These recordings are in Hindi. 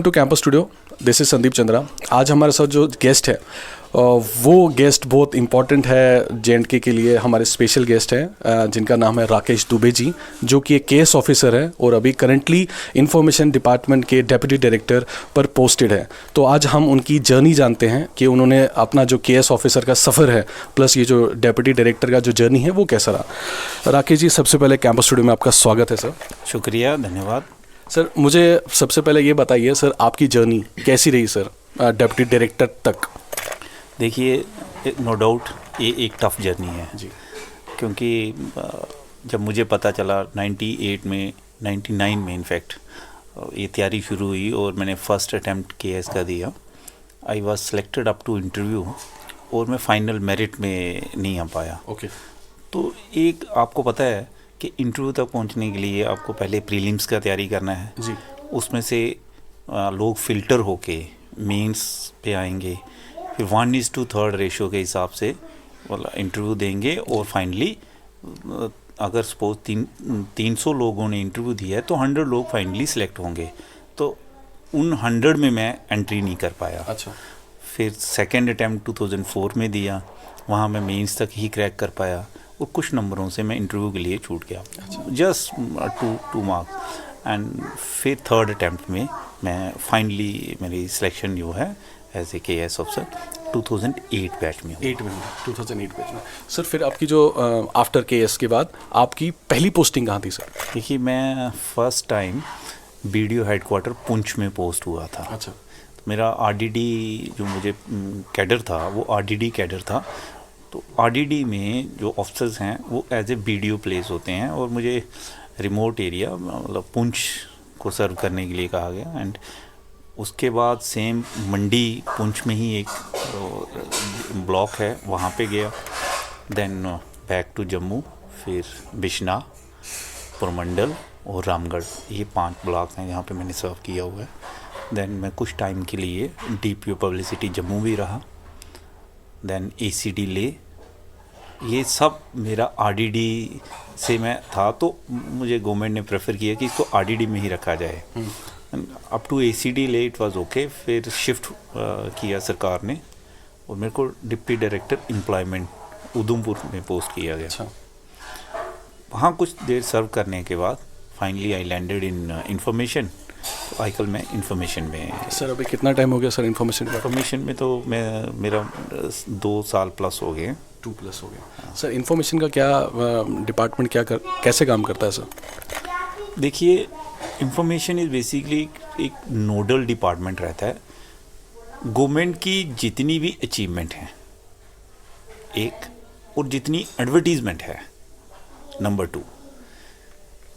To campus studio, this is Sandeep Chandra. आज हमारे साथ जो गेस्ट है वो गेस्ट बहुत इंपॉर्टेंट है जे के लिए। हमारे स्पेशल गेस्ट हैं जिनका नाम है राकेश दुबे जी, जो कि एक केएस ऑफिसर है और अभी करंटली इंफॉर्मेशन डिपार्टमेंट के डेप्यूटी डायरेक्टर पर पोस्टेड है। तो आज हम उनकी जर्नी जानते हैं कि उन्होंने अपना जो केएस ऑफिसर का सफ़र है प्लस ये जो डेप्यूटी डायरेक्टर का जो जर्नी है वो कैसा रहा। राकेश जी, सबसे पहले कैंपस स्टूडियो में आपका स्वागत है सर। शुक्रिया, धन्यवाद सर। मुझे सबसे पहले ये बताइए सर, आपकी जर्नी कैसी रही सर डेप्यूटी डायरेक्टर तक। देखिए, नो डाउट ये एक टफ़ जर्नी है जी। क्योंकि जब मुझे पता चला 99 में इनफैक्ट ये तैयारी शुरू हुई और मैंने फ़र्स्ट अटैम्प्ट केएस का दिया। I was selected up to interview और मैं फाइनल मेरिट में नहीं आ पाया। ओके। तो एक आपको पता है कि इंटरव्यू तक पहुंचने के लिए आपको पहले प्रीलिम्स का तैयारी करना है जी। उसमें से लोग फ़िल्टर होके मेंस पे आएंगे, फिर 1:3 रेशो के हिसाब से इंटरव्यू देंगे और फाइनली अगर सपोज 300 लोगों ने इंटरव्यू दिया है तो 100 लोग फाइनली सिलेक्ट होंगे। तो उन 100 में मैं एंट्री नहीं कर पाया। अच्छा। फिर सेकेंड अटैम्प्ट 2004 में दिया, वहाँ मैं मेंस तक ही क्रैक कर पाया और कुछ नंबरों से मैं इंटरव्यू के लिए छूट गया। अच्छा। Just two marks. एंड फिर थर्ड अटैम्प्ट में मैं फाइनली मेरी सिलेक्शन जो है as a KS officer 2008 batch में 2008 बैच में। सर फिर आपकी जो आफ्टर केएस के बाद आपकी पहली पोस्टिंग कहाँ थी सर? देखिए, मैं first time BDO headquarter Poonch में पोस्ट हुआ था। अच्छा। तो मेरा आरडीडी जो मुझे कैडर था वो आरडीडी कैडर था। तो आरडीडी में जो ऑफिसर्स हैं वो एज ए बीडीओ प्लेस होते हैं और मुझे रिमोट एरिया मतलब पुंछ को सर्व करने के लिए कहा गया। एंड उसके बाद सेम मंडी पुंछ में ही एक ब्लॉक है, वहाँ पे गया। देन बैक टू जम्मू, फिर बिश्ना, पुरमंडल और रामगढ़, ये 5 ब्लॉक हैं जहाँ पे मैंने सर्व किया हुआ है। देन मैं कुछ टाइम के लिए डीपीओ पब्लिसिटी जम्मू भी रहा। देन एसीडी ले, ये सब मेरा आरडीडी से मैं था, तो मुझे गवर्नमेंट ने प्रेफर किया कि इसको आरडीडी में ही रखा जाए। अप टू एसीडी ले इट वाज ओके। फिर शिफ्ट किया सरकार ने और मेरे को डिप्टी डायरेक्टर एम्प्लॉयमेंट उधमपुर में पोस्ट किया गया। अच्छा। वहाँ कुछ देर सर्व करने के बाद finally I landed in information. तो आजकल मैं इंफॉर्मेशन में। सर अभी कितना टाइम हो गया सर इंफॉर्मेशन में? तो मेरा 2 साल प्लस हो गए। 2+ हो गया। सर इंफॉर्मेशन का क्या डिपार्टमेंट कैसे काम करता है सर? देखिए, इंफॉर्मेशन इज़ बेसिकली एक नोडल डिपार्टमेंट रहता है। गवर्नमेंट की जितनी भी अचीवमेंट हैं एक, और जितनी एडवर्टीज़मेंट है नंबर 2,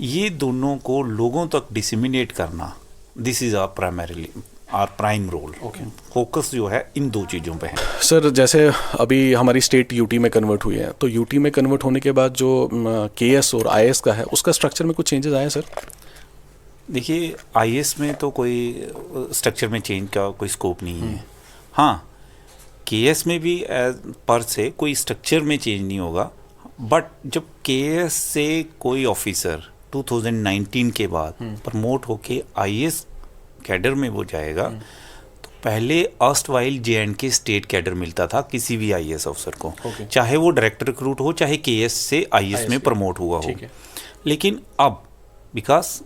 ये दोनों को लोगों तक डिसमिनेट करना, this is our prime role. Okay. Focus जो है इन 2 चीज़ों पे है। सर जैसे अभी हमारी स्टेट यूटी में कन्वर्ट हुई है, तो यूटी में कन्वर्ट होने के बाद जो केएस और आईएएस का है उसका स्ट्रक्चर में कुछ चेंजेस आए सर? देखिए, आईएएस में तो कोई स्ट्रक्चर में चेंज का कोई स्कोप नहीं है। हाँ, केएस में भी पर से कोई स्ट्रक्चर में चेंज नहीं होगा। बट जब केएस से कोई ऑफिसर 2019 के बाद प्रमोट होके आईएएस कैडर में वो जाएगा, तो पहले अर्स्टवाइल जेएंडके स्टेट कैडर मिलता था किसी भी आईएएस अफसर को। चाहे वो डायरेक्टर रिक्रूट हो, चाहे केएस से आईएएस में प्रमोट हुआ हो। लेकिन अब बिकॉज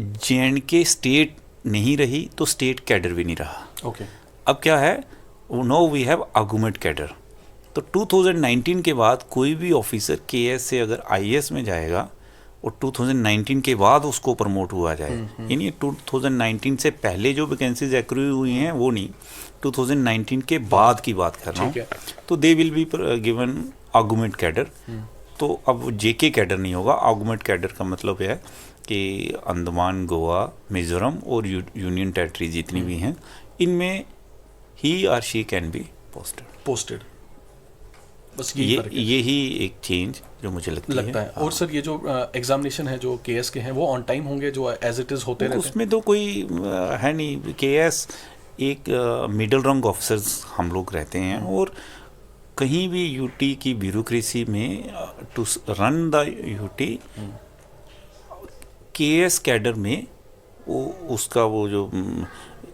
जेएंडके स्टेट नहीं रही तो स्टेट कैडर भी नहीं रहा। अब क्या है, no we have argument cadre. तो 2019 के बाद कोई भी ऑफिसर केएस से अगर आईएएस में जाएगा और 2019 के बाद उसको प्रमोट हुआ जाए, यानी 2019 से पहले जो वैकेंसीज एक्रू हुई हैं वो नहीं, 2019 के बाद की बात कर रहा हूँ, तो they will be given argument cadre. तो अब जेके कैडर नहीं होगा। आर्गुमेंट कैडर का मतलब है कि अंडमान, गोवा, मिजोरम और यूनियन टेरिटरी जितनी भी हैं, इनमें ही are she can be posted. बस यही एक चेंज जो मुझे लगता है। और सर ये जो एग्जामिनेशन है जो केएस के हैं वो ऑन टाइम होंगे जो एज इट इज होते रहते हैं? उसमें तो कोई है नहीं। केएस एक मिडिल रैंक ऑफिसर्स हम लोग रहते हैं और कहीं भी यूटी की ब्यूरोक्रेसी में to run the UT KS cadre में वो उसका वो जो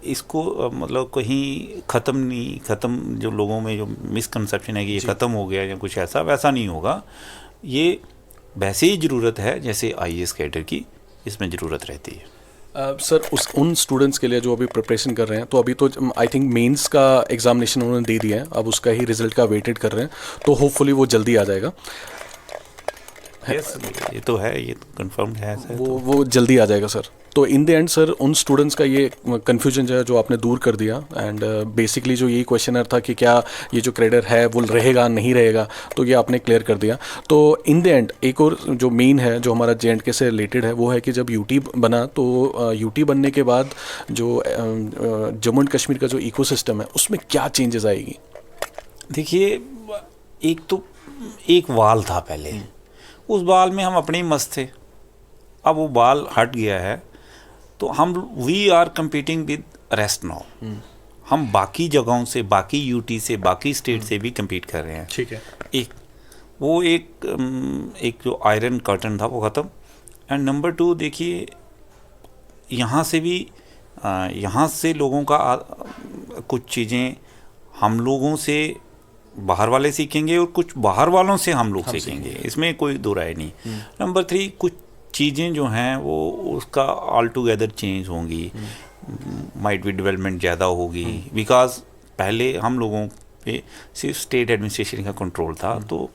इसको मतलब कहीं ख़त्म जो लोगों में जो मिसकंसेप्शन है कि ये ख़त्म हो गया या कुछ ऐसा, वैसा नहीं होगा। ये वैसे ही ज़रूरत है जैसे आईएएस कैडर की इसमें ज़रूरत रहती है। सर उन स्टूडेंट्स के लिए जो अभी प्रिपरेशन कर रहे हैं, तो अभी तो आई थिंक मेंस का एग्जामिनेशन उन्होंने दे दिया है, अब उसका ही रिजल्ट का वेटेड कर रहे हैं, तो होपफुली वो जल्दी आ जाएगा। Yes, ये तो है, ये कंफर्म्ड है सर। वो जल्दी आ जाएगा सर। तो इन द एंड सर उन स्टूडेंट्स का ये कन्फ्यूजन जो आपने दूर कर दिया, एंड बेसिकली जो यही क्वेश्चनर था कि क्या ये जो कैडर है वो रहेगा नहीं रहेगा, तो ये आपने क्लियर कर दिया। तो इन द एंड एक और जो मेन है जो हमारा JNK से रिलेटेड है, वो है कि जब यूटी बना तो यूटी बनने के बाद जो जम्मू एंड कश्मीर का जो इकोसिस्टम है उसमें क्या चेंजेस आएगी? देखिए, एक वाल था पहले, उस बाल में हम अपने ही मस्त थे। अब वो बाल हट गया है, तो we are competing with rest now. हम बाकी जगहों से, बाकी यूटी से, बाकी स्टेट से भी कम्पीट कर रहे हैं। ठीक है। एक जो आयरन कर्टन था वो ख़त्म। एंड नंबर 2 देखिए, यहाँ से लोगों का कुछ चीज़ें हम लोगों से बाहर वाले सीखेंगे और कुछ बाहर वालों से हम लोग सीखेंगे, इसमें कोई दो राय नहीं। नंबर 3, कुछ चीज़ें जो हैं वो उसका ऑल टुगेदर चेंज होंगी, माइट बी डेवलपमेंट ज़्यादा होगी, बिकॉज पहले हम लोगों पे सिर्फ स्टेट एडमिनिस्ट्रेशन का कंट्रोल था, तो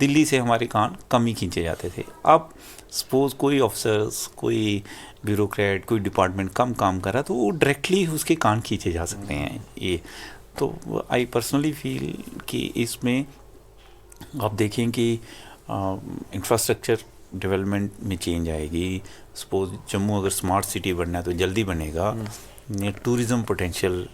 दिल्ली से हमारे कान कम ही खींचे जाते थे। अब सपोज कोई ऑफिसर्स, कोई ब्यूरोक्रेट, कोई डिपार्टमेंट कम काम कर रहा है, तो वो डायरेक्टली उसके कान खींचे जा सकते हैं। ये तो आई पर्सनली फील कि इसमें आप देखें कि इंफ्रास्ट्रक्चर डेवलपमेंट में चेंज आएगी। सपोज जम्मू अगर स्मार्ट सिटी बनना है तो जल्दी बनेगा। टूरिज़्म पोटेंशियल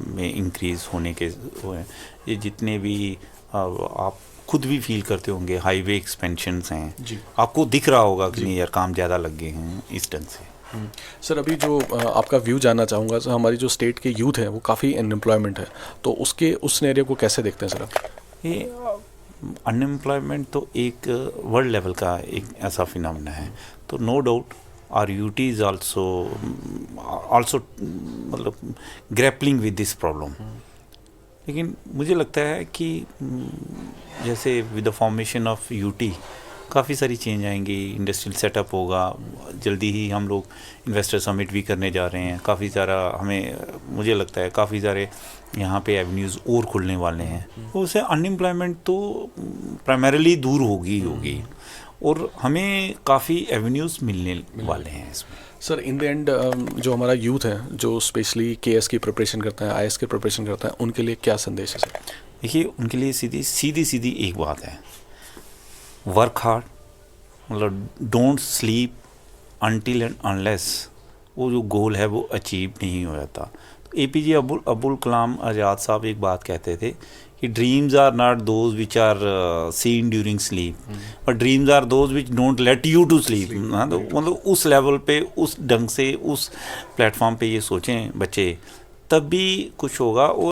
में इंक्रीज़ होने के ये जितने भी आप खुद भी फील करते होंगे, हाईवे एक्सपेंशंस हैं, आपको दिख रहा होगा कि नहीं यार काम ज़्यादा लग गए हैं इस ढंग से। सर अभी जो आपका व्यू जानना चाहूँगा सर, हमारी जो स्टेट के यूथ है वो काफ़ी अनएम्प्लॉयमेंट है, तो उस एरिया को कैसे देखते हैं सर आप? ये अनएम्प्लॉयमेंट तो एक वर्ल्ड लेवल का एक ऐसा फिनोमेना है, तो no doubt our UT is also मतलब ग्रैपलिंग विद दिस प्रॉब्लम। लेकिन मुझे लगता है कि जैसे with the formation of UT काफ़ी सारी चेंज आएंगी, इंडस्ट्रियल सेटअप होगा, जल्दी ही हम लोग इन्वेस्टर समिट भी करने जा रहे हैं, काफ़ी सारा मुझे लगता है काफ़ी सारे यहाँ पे एवेन्यूज़ और खुलने वाले हैं, तो उससे अनएम्प्लॉयमेंट तो प्राइमरीली दूर होगी और हमें काफ़ी एवेन्यूज़ मिलने वाले हैं इसमें। सर इन द एंड जो हमारा यूथ है जो स्पेशली KS की प्रिपरेशन करता है, IAS की प्रिपरेशन करता है, उनके लिए क्या संदेश है सर? देखिए, उनके लिए सीधी एक बात है, वर्क हार्ड, मतलब don't sleep until and unless वो जो गोल है वो अचीव नहीं हो जाता। तो APJ अब्दुल कलाम आज़ाद साहब एक बात कहते थे कि dreams are not those which are seen during sleep, but dreams are those which don't let you to sleep. हाँ, तो मतलब उस लेवल पे, उस ढंग से, उस प्लेटफॉर्म पे ये सोचें बच्चे, तब भी कुछ होगा। और